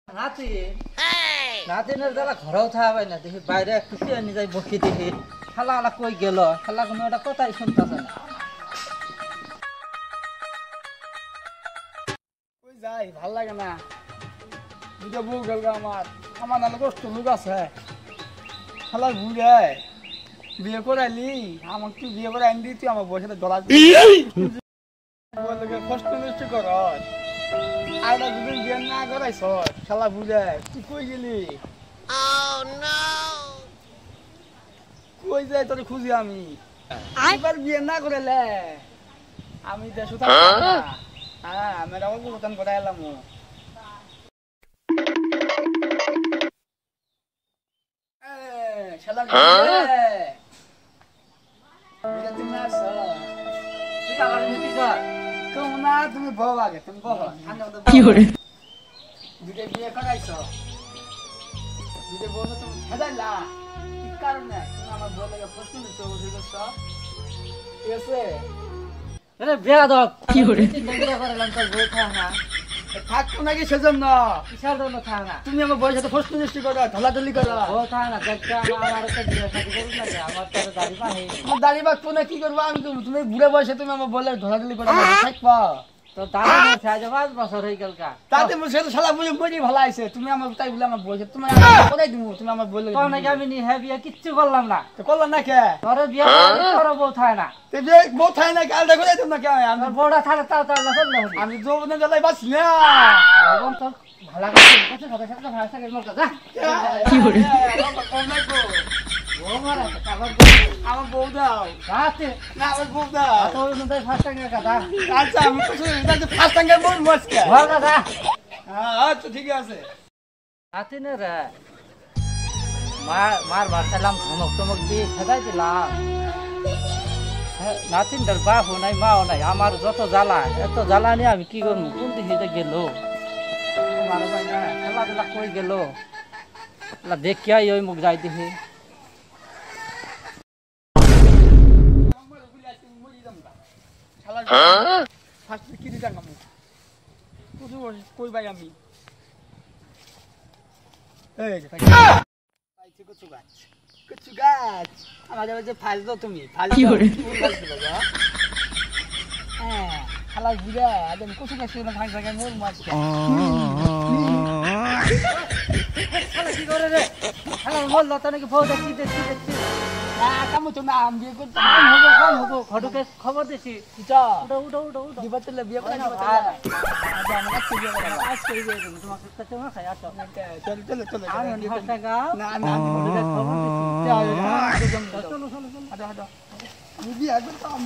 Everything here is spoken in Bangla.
নাতি নাতিনের দ্বারা ঘরেও থাকা পাই না দেখি বাইরে একটু নিয়ে যাই বসি দেখি খেলা আলা কই গেল খেলা কোনো একটা কথাই শুনতেছে না কই যাই ভাল লাগে না দুটো বউ গেল আমার আমার নালে কষ্ট লোক আছে খেলা ঘুরে বিয়ে করাইলি আমাকে তুই বিয়ে করে আইন দিই তুই আমার বসে দলা কষ্ট নষ্ট কর আর দুদিন বিয়ে না করাইছ খেলা ঘুরে তুই কই গেলি কই যাই তোর খুঁজি আমি এবার বিয়ে না করাইলে আমি দেশে থাকতাম না হ্যাঁ আমি রাহুল দোকান করে এলাম শালা তুমি আসো তুই আমার মিটি কর কেউ না তুমি বউ আগে তুমি বউ কি করে দুটো বিয়ে করাইছ দুটো বউ তুমি সাজাইলা কি কারণে তুমি আমার বউ লাগে প্রশ্ন দিতে বসে গেছ ঠিক আছে আরে বেয়াদব কি করে বিয়ে করালাম তোর বউ থাকা না থাকতো নাকি সেজন্য কিসের জন্য থাকা না তুমি আমার বউয়ের সাথে প্রশ্ন সৃষ্টি করো ঢলাঢলি করো বউ থাকা না দেখতে আমার একটা বিয়ে শাদী করুন না আমার তোর দাড়ি পাহে তোমার দাড়ি বাঁকবো না কি করবো আমি করবো তুমি বুড়ে বয়সে তুমি আমার বলে ঢলাঢলি করো থাকবো তোর দাড়ি বলছে আজ 5 বছর হয়ে গেল কা তাতে সে তো শালা বুঝে বুঝি ভালো আইছে তুমি আমার তাই বলে আমার বলছে তুমি কোথায় দিব তুমি আমার বলে তোর নাকি আমি নি হ্যাঁ বিয়ে কিচ্ছু করলাম না তো করলাম না কে তোর বিয়ে তোর বউ থাকে না তো যে বউ থাই না কাল দেখো তুমি না কে আমি তোর বউটা থাকে তাও তাও না চললে হবে আমি যৌবনে জ্বালাই বাঁচি না এখন তোর ভালো কাছে কথা সাথে ভালো থাকে মোর কাছে কি করে বউ মারা আবার আমার বউ দাও রাতে না আমার বউ দাও তোর মধ্যে ফার্স্ট টাইম কথা আচ্ছা আমি কিছু এটা ফার্স্ট টাইম বল মস্কা ভালো কথা হ্যাঁ আচ্ছা ঠিক আছে রাতে না রে মার বাসালাম ধমক টমক দিয়ে খেদাই দিলাম নাতিনটার বাপও নাই মাও নাই আমার যত জ্বালা এত জ্বালা নিয়ে আমি কি করবো কোন দিকে গেল আমার ভাই না খেলাধুলা কই গেল দেখি ওই মুখ যাই দেখি ফার্স্ট কি দিতাম আমি কিছু কই ভাই আমি এই যে পাইছি কিছু গাছ আমাদের যে ফাইল দাও তুমি ফাইল কি করে? হ্যাঁ খালা ঘুরে একদম কিছু গাছ না ভাই জায়গায় মোর মাছ খালা কি করে রে খালা বললো তো নাকি বউ দেখছি দেখছি দেখছি কামো তো না আমি বিয়ে করতে কম হবো ঘটকে খবর দিছি কিটা উঠো উঠো উঠো উঠো দিবা চলে বিয়ে করে আমার কাছে বিয়ে করে আজ করে বিয়ে করবো তোমাকে কাছে না খাই আসো চলো চলো আমি ফার্স্ট গাও না না ঘটকে খবর দিছি চলো চলো চলো চলো হাঁটো হাঁটো বিয়ে করতাম